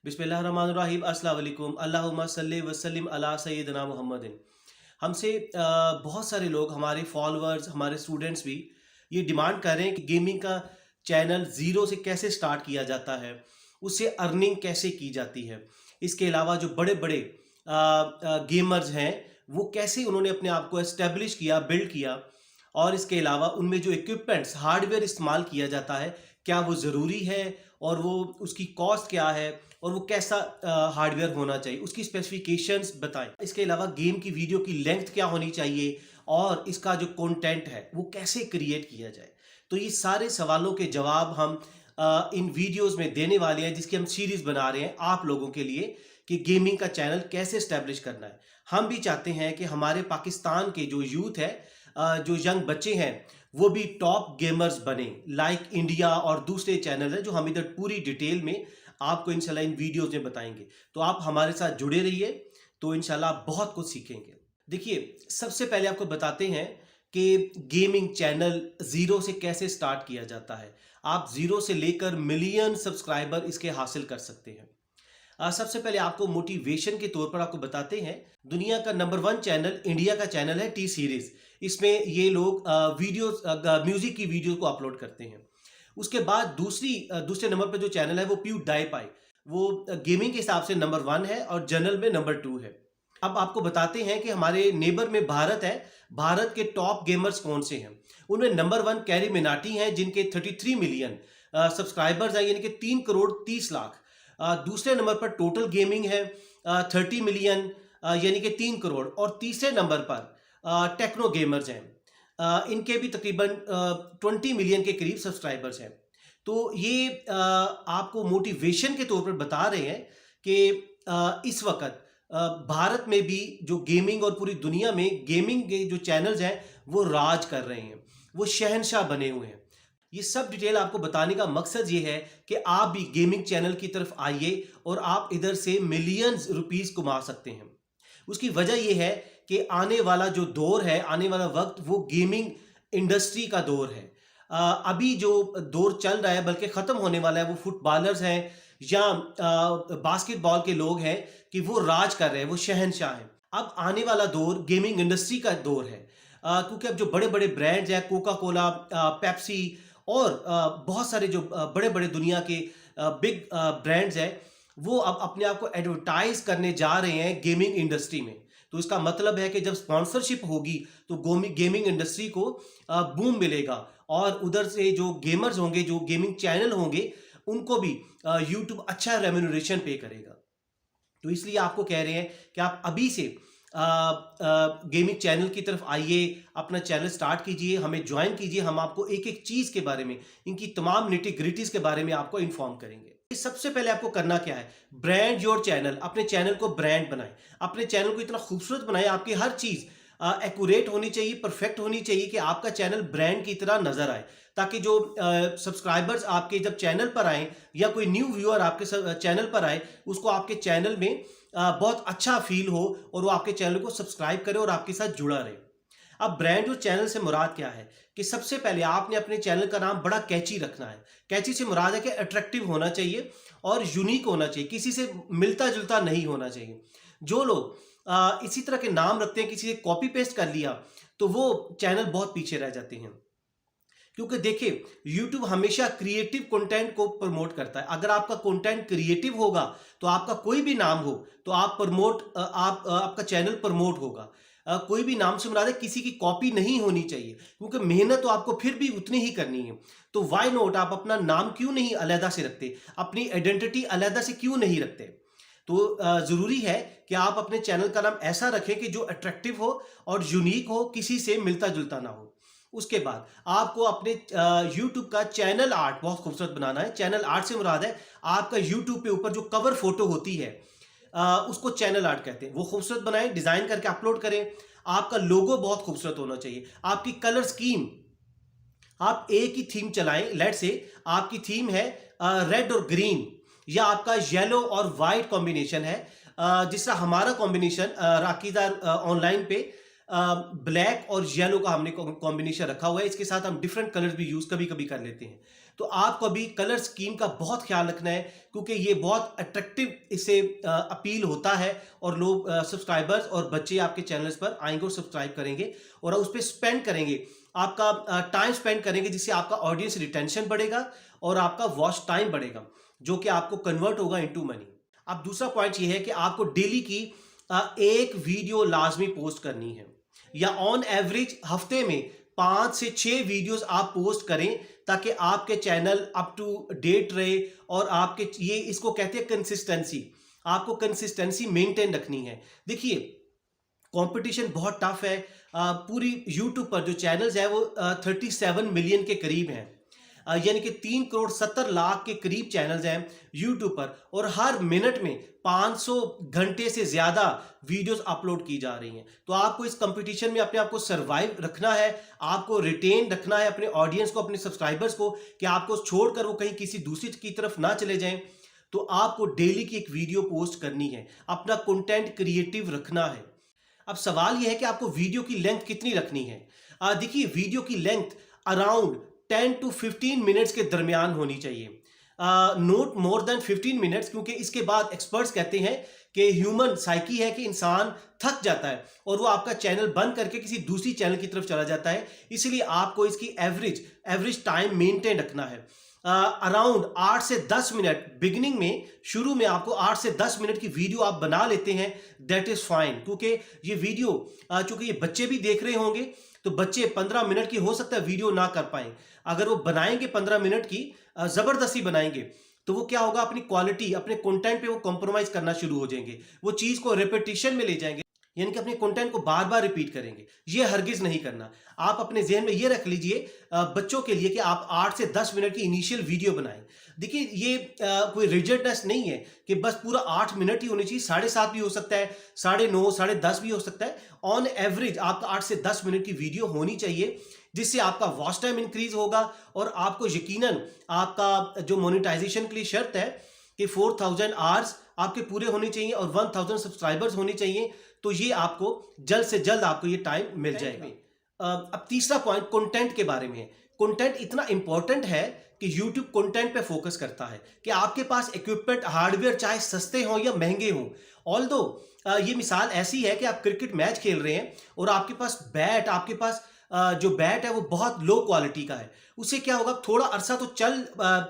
बिस्मिल्लाहिर्रहमानिर्रहीम। अस्सलाम वालेकुम। अल्लाहुम्मा सल्ली व सल्लिम अला सय्यिदिना मुहम्मदिन। हमसे बहुत सारे लोग, हमारे फॉलोअर्स, हमारे स्टूडेंट्स भी ये डिमांड कर रहे हैं कि गेमिंग का चैनल ज़ीरो से कैसे स्टार्ट किया जाता है, उससे अर्निंग कैसे की जाती है। इसके अलावा जो बड़े बड़े गेमर्स हैं वो कैसे उन्होंने अपने आप को एस्टेब्लिश किया, बिल्ड किया, और इसके अलावा उनमें जो इक्विपमेंट्स, हार्डवेयर इस्तेमाल किया जाता है, क्या वो ज़रूरी है, और वो उसकी कॉस्ट क्या है, और वो कैसा हार्डवेयर होना चाहिए, उसकी स्पेसिफिकेशंस बताएं। इसके अलावा गेम की वीडियो की लेंथ क्या होनी चाहिए, और इसका जो कंटेंट है वो कैसे क्रिएट किया जाए। तो ये सारे सवालों के जवाब हम इन वीडियोस में देने वाले हैं, जिसकी हम सीरीज बना रहे हैं आप लोगों के लिए कि गेमिंग का चैनल कैसे स्टैब्लिश करना है। हम भी चाहते हैं कि हमारे पाकिस्तान के जो यूथ है, जो यंग बच्चे हैं, वो भी टॉप गेमर्स बने, लाइक इंडिया और दूसरे चैनल हैं जो हम इधर पूरी डिटेल में आपको इंशाल्लाह इन वीडियोस में बताएंगे। तो आप हमारे साथ जुड़े रहिए, तो इंशाल्लाह आप बहुत कुछ सीखेंगे। देखिए, सबसे पहले आपको बताते हैं कि गेमिंग चैनल ज़ीरो से कैसे स्टार्ट किया जाता है। आप ज़ीरो से लेकर मिलियन सब्सक्राइबर इसके हासिल कर सकते हैं। सबसे पहले आपको मोटिवेशन के तौर पर आपको बताते हैं, दुनिया का नंबर 1 चैनल इंडिया का चैनल है टी सीरीज। इसमें ये लोग वीडियोस, म्यूजिक की वीडियो को अपलोड करते हैं। उसके बाद दूसरे नंबर पर जो चैनल है वो प्यू डाई पाई, वो गेमिंग के हिसाब से नंबर 1 है और जनरल में नंबर 2 है। अब आपको बताते हैं कि हमारे नेबर में भारत है, भारत के टॉप गेमर्स कौन से हैं। उनमें नंबर 1 कैरी मिनाटी हैं, जिनके 33 मिलियन सब्सक्राइबर्स हैं, यानी कि 3 करोड़ 30 लाख। दूसरे नंबर पर टोटल गेमिंग है 30 मिलियन, यानी कि 3 करोड़। और तीसरे नंबर पर टेक्नो गेमर्स हैं, इनके भी तकरीबन 20 मिलियन के करीब सब्सक्राइबर्स हैं। तो ये आपको मोटिवेशन के तौर पर बता रहे हैं कि इस वक्त भारत में भी जो गेमिंग, और पूरी दुनिया में गेमिंग के जो चैनल्स हैं वो राज कर रहे हैं, वो शहंशाह बने हुए हैं। ये सब डिटेल आपको बताने का मकसद ये है कि आप भी गेमिंग चैनल की तरफ आइए और आप इधर से मिलियंस रुपीस कमा सकते हैं। उसकी वजह यह है कि आने वाला जो दौर है, आने वाला वक्त, वो गेमिंग इंडस्ट्री का दौर है। अभी जो दौर चल रहा है, बल्कि ख़त्म होने वाला है, वो फुटबॉलर्स हैं या बास्केटबॉल के लोग हैं कि वो राज कर रहे हैं, वो शहंशाह हैं। अब आने वाला दौर गेमिंग इंडस्ट्री का दौर है, क्योंकि अब जो बड़े बड़े ब्रांड्स हैं, कोका कोला, पेप्सी, और बहुत सारे जो बड़े बड़े दुनिया के बिग ब्रांड्स हैं, वो अब अपने आप को एडवर्टाइज करने जा रहे हैं गेमिंग इंडस्ट्री में। तो इसका मतलब है कि जब स्पॉन्सरशिप होगी तो गेमिंग इंडस्ट्री को बूम मिलेगा, और उधर से जो गेमर्स होंगे, जो गेमिंग चैनल होंगे, उनको भी यूट्यूब अच्छा रेम्यूनरेशन पे करेगा। तो इसलिए आपको कह रहे हैं कि आप अभी से गेमिंग चैनल की तरफ आइए, अपना चैनल स्टार्ट कीजिए, हमें ज्वाइन कीजिए। हम आपको एक एक चीज़ के बारे में, इनकी तमाम निटी ग्रिटीज़ के बारे में आपको इन्फॉर्म करेंगे। सबसे पहले आपको करना क्या है, ब्रांड योर चैनल। अपने चैनल को ब्रांड बनाएं, अपने चैनल को इतना खूबसूरत बनाएं, आपकी हर चीज़ एक्यूरेट होनी चाहिए, परफेक्ट होनी चाहिए, कि आपका चैनल ब्रांड की तरह नजर आए, ताकि जो सब्सक्राइबर्स आपके जब चैनल पर आए, या कोई न्यू व्यूअर आपके चैनल पर आए, उसको आपके चैनल में बहुत अच्छा फील हो, और वो आपके चैनल को सब्सक्राइब करे और आपके साथ जुड़ा रहे। अब ब्रांड और चैनल से मुराद क्या है, कि सबसे पहले आपने अपने चैनल का नाम बड़ा कैची रखना है। कैची से मुराद है कि अट्रैक्टिव होना चाहिए और यूनिक होना चाहिए, किसी से मिलता जुलता नहीं होना चाहिए। जो लोग इसी तरह के नाम रखते हैं, किसी से कॉपी पेस्ट कर लिया, तो वो चैनल बहुत पीछे रह जाते हैं। क्योंकि देखिए, YouTube हमेशा क्रिएटिव कंटेंट को प्रमोट करता है। अगर आपका कंटेंट क्रिएटिव होगा, तो आपका कोई भी नाम हो, तो आपका चैनल प्रमोट होगा। कोई भी नाम से मुराद है, किसी की कॉपी नहीं होनी चाहिए, क्योंकि मेहनत तो आपको फिर भी उतनी ही करनी है। तो वाई नॉट, आप अपना नाम क्यों नहीं अलहदा से रखते, अपनी आइडेंटिटी अलहदा से क्यों नहीं रखते। तो ज़रूरी है कि आप अपने चैनल का नाम ऐसा रखें कि जो अट्रैक्टिव हो और यूनिक हो, किसी से मिलता जुलता ना हो। उसके बाद आपको अपने YouTube का चैनल आर्ट बहुत खूबसूरत बनाना है। चैनल आर्ट से मुराद है आपका YouTube पे ऊपर जो कवर फोटो होती है, उसको चैनल आर्ट कहते हैं। वो खूबसूरत बनाएं, डिजाइन करके अपलोड करें। आपका लोगो बहुत खूबसूरत होना चाहिए। आपकी कलर स्कीम, आप एक ही थीम चलाएं। लेट्स से आपकी थीम है रेड और ग्रीन, या आपका येलो और वाइट कॉम्बिनेशन है, जिसका हमारा कॉम्बिनेशन राकीज़ार ऑनलाइन पे ब्लैक और येलो का हमने कॉम्बिनेशन रखा हुआ है। इसके साथ हम डिफरेंट कलर्स भी यूज कभी कभी कर लेते हैं। तो आपको अभी कलर स्कीम का बहुत ख्याल रखना है, क्योंकि ये बहुत अट्रैक्टिव इससे अपील होता है और लोग सब्सक्राइबर्स और बच्चे आपके चैनल्स पर आएंगे और सब्सक्राइब करेंगे और उस पर स्पेंड करेंगे, आपका टाइम स्पेंड करेंगे, जिससे आपका ऑडियंस रिटेंशन बढ़ेगा और आपका वॉच टाइम बढ़ेगा, जो कि आपको कन्वर्ट होगा इनटू मनी। अब दूसरा पॉइंट ये है कि आपको डेली की एक वीडियो लाजमी पोस्ट करनी है, या ऑन एवरेज हफ्ते में 5 से 6 वीडियोस आप पोस्ट करें, ताकि आपके चैनल अप टू डेट रहे और आपके ये इसको कहते हैं कंसिस्टेंसी। आपको कंसिस्टेंसी मेंटेन रखनी है। देखिए, कंपटीशन बहुत टफ है। पूरी यूट्यूब पर जो चैनल्स है वो 37 मिलियन के करीब हैं, यानी कि 3,70,00,000 के करीब चैनल्स हैं यूट्यूब पर, और हर मिनट में 500 घंटे से ज़्यादा वीडियोस अपलोड की जा रही हैं। तो आपको इस कंपटीशन में अपने आप को सर्वाइव रखना है, आपको रिटेन रखना है अपने ऑडियंस को, अपने सब्सक्राइबर्स को, कि आपको छोड़कर वो कहीं किसी दूसरी की तरफ ना चले जाएं। तो आपको डेली की एक वीडियो पोस्ट करनी है, अपना कंटेंट क्रिएटिव रखना है। अब सवाल यह है कि आपको वीडियो की लेंथ कितनी रखनी है। देखिए, वीडियो की लेंथ अराउंड 10 टू 15 मिनट्स के दरमियान होनी चाहिए, नोट मोर देन 15 मिनट्स, क्योंकि इसके बाद एक्सपर्ट्स कहते हैं कि ह्यूमन साइकी है कि इंसान थक जाता है और वो आपका चैनल बंद करके किसी दूसरी चैनल की तरफ चला जाता है। इसलिए आपको इसकी एवरेज टाइम मेंटेन रखना है। अराउंड 8 से 10 मिनट बिगिनिंग में, शुरू में आपको 8 से 10 मिनट की वीडियो आप बना लेते हैं, दैट इज फाइन, क्योंकि ये वीडियो चूंकि ये बच्चे भी देख रहे होंगे, तो बच्चे 15 मिनट की हो सकता है वीडियो ना कर पाए। अगर वो बनाएंगे 15 मिनट की, जबरदस्ती बनाएंगे, तो वो क्या होगा, अपनी क्वालिटी, अपने कंटेंट पे वो कॉम्प्रोमाइज करना शुरू हो जाएंगे, वो चीज को रिपीटिशन में ले जाएंगे, यानी कि अपने कंटेंट को बार बार रिपीट करेंगे। ये हरगिज नहीं करना। आप अपने जहन में ये रख लीजिए बच्चों के लिए कि आप 8 से 10 मिनट की इनिशियल वीडियो बनाएं। देखिए, ये कोई रिजिडनेस नहीं है कि बस पूरा 8 मिनट ही होनी चाहिए, 7:30 भी हो सकता है, 9:30, 10:30 भी हो सकता है। ऑन एवरेज आपका 8 से 10 मिनट की वीडियो होनी चाहिए, जिससे आपका वॉच टाइम इंक्रीज होगा और आपको यकीनन आपका जो मोनेटाइजेशन के लिए शर्त है कि 4000 आवर्स आपके पूरे होने चाहिए और 1000 सब्सक्राइबर्स होने चाहिए, तो ये आपको जल्द से जल्द आपको ये टाइम मिल जाएगा। अब तीसरा पॉइंट कंटेंट के बारे में है। कंटेंट इतना इंपॉर्टेंट है कि YouTube कंटेंट पे फोकस करता है कि आपके पास इक्विपमेंट, हार्डवेयर चाहे सस्ते हों या महंगे हों। ऑल्दो ये मिसाल ऐसी है कि आप क्रिकेट मैच खेल रहे हैं और आपके पास जो बैट है वो बहुत लो क्वालिटी का है। उससे क्या होगा, थोड़ा अरसा तो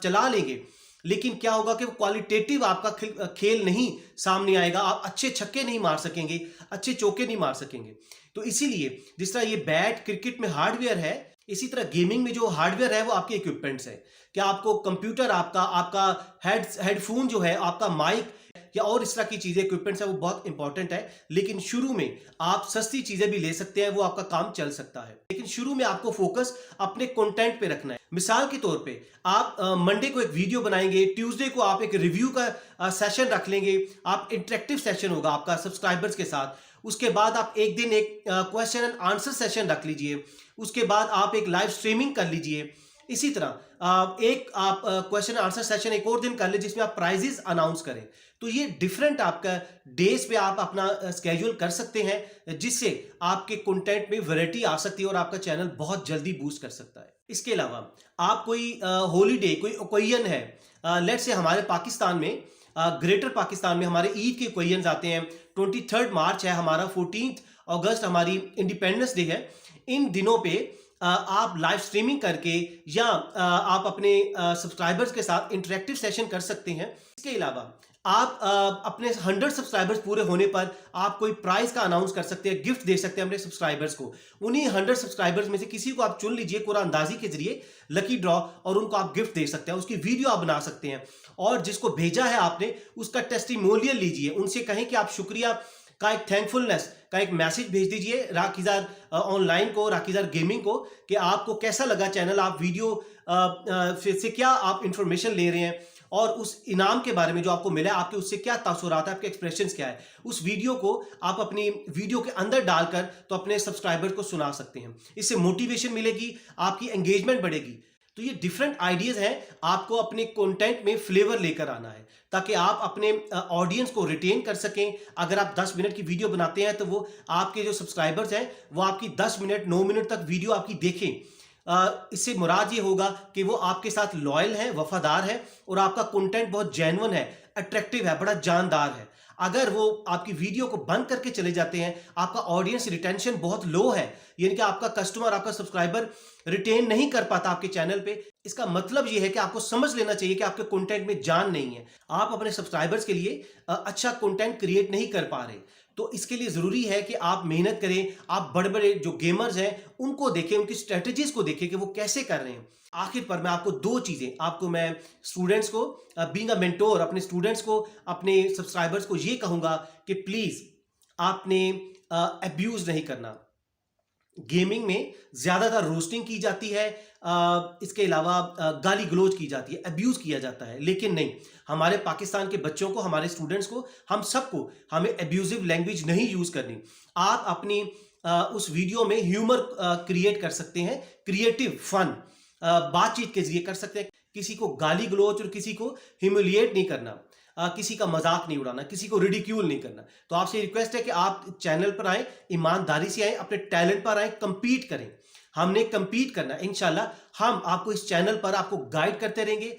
चला लेंगे, लेकिन क्या होगा कि वो क्वालिटेटिव आपका खेल नहीं सामने आएगा, आप अच्छे छक्के नहीं मार सकेंगे, अच्छे चौके नहीं मार सकेंगे। तो इसीलिए जिस तरह ये बैट क्रिकेट में हार्डवेयर है, इसी तरह गेमिंग में जो हार्डवेयर है वो आपके इक्विपमेंट्स है, कि आपको कंप्यूटर, आपका हेडफोन जो है, आपका माइक या और इस तरह की चीजें, इक्विपमेंट्स है, वो बहुत इंपॉर्टेंट है। लेकिन शुरू में आप सस्ती चीजें भी ले सकते हैं, वो आपका काम चल सकता है, लेकिन शुरू में आपको फोकस अपने कंटेंट पे रखना है। मिसाल के तौर पे आप मंडे को एक वीडियो बनाएंगे, ट्यूसडे को आप एक रिव्यू का सेशन रख लेंगे, आप इंटरेक्टिव सेशन होगा आपका सब्सक्राइबर्स के साथ। उसके बाद आप एक दिन एक क्वेश्चन एंड आंसर सेशन रख लीजिए, उसके बाद आप एक लाइव स्ट्रीमिंग कर लीजिए। इसी तरह एक आप क्वेश्चन आंसर सेशन एक और दिन कर ले, जिसमें आप प्राइजेस अनाउंस करें। तो ये डिफरेंट आपका डेज पे आप अपना स्केड्यूल कर सकते हैं, जिससे आपके कंटेंट में वैरायटी आ सकती है और आपका चैनल बहुत जल्दी बूस्ट कर सकता है। इसके अलावा आप कोई हॉलीडे, कोई ओकेजन है, लेट्स से हमारे पाकिस्तान में, ग्रेटर पाकिस्तान में हमारे ईद के ओकेजन आते हैं। 23 मार्च है हमारा, 14 अगस्त हमारी इंडिपेंडेंस डे है। इन दिनों पे आप लाइव स्ट्रीमिंग करके या आप अपने सब्सक्राइबर्स के साथ इंटरेक्टिव सेशन कर सकते हैं। इसके अलावा आप अपने 100 सब्सक्राइबर्स पूरे होने पर आप कोई प्राइज का अनाउंस कर सकते हैं, गिफ्ट दे सकते हैं अपने सब्सक्राइबर्स को। उन्हीं 100 सब्सक्राइबर्स में से किसी को आप चुन लीजिए कुरानंदाजी के जरिए, लकी ड्रॉ, और उनको आप गिफ्ट दे सकते हैं, उसकी वीडियो आप बना सकते हैं, और जिसको भेजा है आपने उसका टेस्टिमोनियल लीजिए, उनसे कहें कि आप शुक्रिया का एक थैंकफुलनेस का एक मैसेज भेज दीजिए राकिजार ऑनलाइन को, राकिजार गेमिंग को, कि आपको कैसा लगा चैनल, आप वीडियो से क्या आप इंफॉर्मेशन ले रहे हैं, और उस इनाम के बारे में जो आपको मिला है, आपके उससे क्या तासुरात है, आपके एक्सप्रेशंस क्या है। उस वीडियो को आप अपनी वीडियो के अंदर डालकर तो अपने सब्सक्राइबर को सुना सकते हैं। इससे मोटिवेशन मिलेगी, आपकी एंगेजमेंट बढ़ेगी। तो ये डिफरेंट आइडियाज हैं, आपको अपने कंटेंट में फ्लेवर लेकर आना है, ताकि आप अपने ऑडियंस को रिटेन कर सकें। अगर आप 10 मिनट की वीडियो बनाते हैं, तो वो आपके जो सब्सक्राइबर्स हैं वो आपकी 10 मिनट 9 मिनट तक वीडियो आपकी देखें। इससे मुराद ये होगा कि वो आपके साथ लॉयल है, वफादार है और आपका कंटेंट बहुत जेन्युइन है, अट्रैक्टिव है, बड़ा जानदार है। अगर वो आपकी वीडियो को बंद करके चले जाते हैं, आपका ऑडियंस रिटेंशन बहुत लो है, यानी कि आपका कस्टमर, आपका सब्सक्राइबर रिटेन नहीं कर पाता आपके चैनल पे, इसका मतलब ये है कि आपको समझ लेना चाहिए कि आपके कंटेंट में जान नहीं है। आप अपने सब्सक्राइबर्स के लिए अच्छा कंटेंट क्रिएट नहीं कर पा रहे। तो इसके लिए ज़रूरी है कि आप मेहनत करें, आप बड़े-बड़े जो गेमर्स हैं, उनको देखें, उनकी स्ट्रैटेजीज़ को देखें कि वो कैसे कर रहे हैं। आखिर पर मैं आपको 2 चीज़ें, आपको मैं स्टूडेंट्स को बीइंग अ मेंटर, अपने स्टूडेंट्स को, अपने सब्सक्राइबर्स को ये कहूँगा कि प्लीज़ आपने अब्यूज़ नहीं करना। गेमिंग में ज़्यादातर रोस्टिंग की जाती है, इसके अलावा गाली गलौज की जाती है, अब्यूज़ किया जाता है, लेकिन नहीं, हमारे पाकिस्तान के बच्चों को, हमारे स्टूडेंट्स को, हम सबको, हमें अब्यूजिव लैंग्वेज नहीं यूज़ करनी। आप अपनी उस वीडियो में ह्यूमर क्रिएट कर सकते हैं, क्रिएटिव फन बातचीत के ज़रिए कर सकते हैं। किसी को गाली गलौज और किसी को ह्यूमिलिएट नहीं करना, किसी का मजाक नहीं उड़ाना, किसी को रिडिक्यूल नहीं करना। तो आपसे रिक्वेस्ट है कि आप चैनल पर आएँ, ईमानदारी से आएँ, अपने टैलेंट पर आएँ, compete करें। हमने compete करना है। इंशाल्लाह हम आपको इस चैनल पर आपको गाइड करते रहेंगे,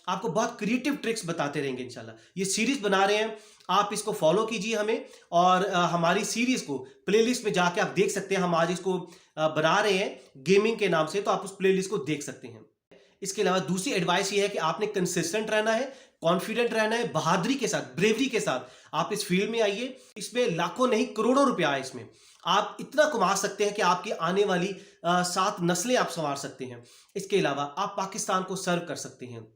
आपको बहुत क्रिएटिव ट्रिक्स बताते रहेंगे इंशाल्लाह। ये सीरीज बना रहे हैं, आप इसको फॉलो कीजिए हमें, और हमारी सीरीज को प्लेलिस्ट में जाके आप देख सकते हैं। हम आज इसको बना रहे हैं गेमिंग के नाम से, तो आप उस प्लेलिस्ट को देख सकते हैं। इसके अलावा दूसरी एडवाइस ये है कि आपने कंसिस्टेंट रहना है, कॉन्फिडेंट रहना है, बहादुरी के साथ, ब्रेवरी के साथ आप इस फील्ड में आइए। इसमें लाखों नहीं करोड़ों रुपया है इसमें। आप इतना कमा सकते हैं कि आपकी आने वाली 7 नस्लें आप संवार सकते हैं। इसके अलावा आप पाकिस्तान को सर्व कर सकते हैं।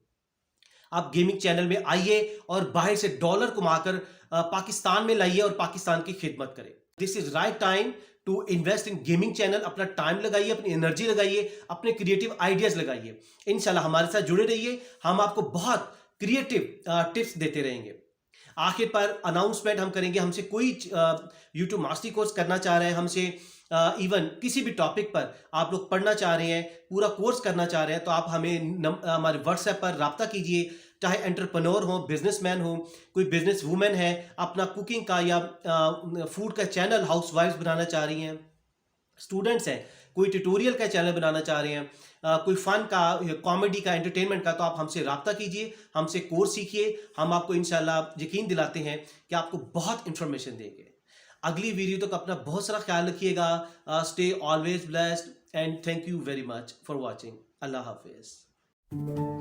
आप गेमिंग चैनल में आइए और बाहर से डॉलर कमाकर पाकिस्तान में लाइए और पाकिस्तान की खिदमत करें। This is right time to invest in gaming channel. अपना टाइम लगाइए, अपनी एनर्जी लगाइए, अपने क्रिएटिव आइडियाज लगाइए। इंशाल्लाह हमारे साथ जुड़े रहिए, हम आपको बहुत क्रिएटिव टिप्स देते रहेंगे। आखिर पर अनाउंसमेंट हम करेंगे। हमसे कोई यूट्यूब मास्टरी कोर्स करना चाह रहे हैं, हमसे इवन किसी भी टॉपिक पर आप लोग पढ़ना चाह रहे हैं, पूरा कोर्स करना चाह रहे हैं, तो आप हमें हमारे व्हाट्सएप पर राब्ता कीजिए। चाहे एंटरप्रेन्योर हो, बिजनेसमैन हो, कोई बिजनेस वूमेन है, अपना कुकिंग का या फूड का चैनल हाउसवाइफ्स बनाना चाह रही हैं, स्टूडेंट्स हैं, कोई ट्यूटोरियल का चैनल बनाना चाह रहे हैं, कोई फन का, कॉमेडी का, एंटरटेनमेंट का, तो आप हमसे राब्ता कीजिए, हमसे कोर्स सीखिए। हम आपको इंशाल्लाह यकीन दिलाते हैं कि आपको बहुत इंफॉर्मेशन देंगे। अगली वीडियो तक अपना बहुत सारा ख्याल रखिएगा। Stay always blessed and thank you very much for watching. Allah Hafiz.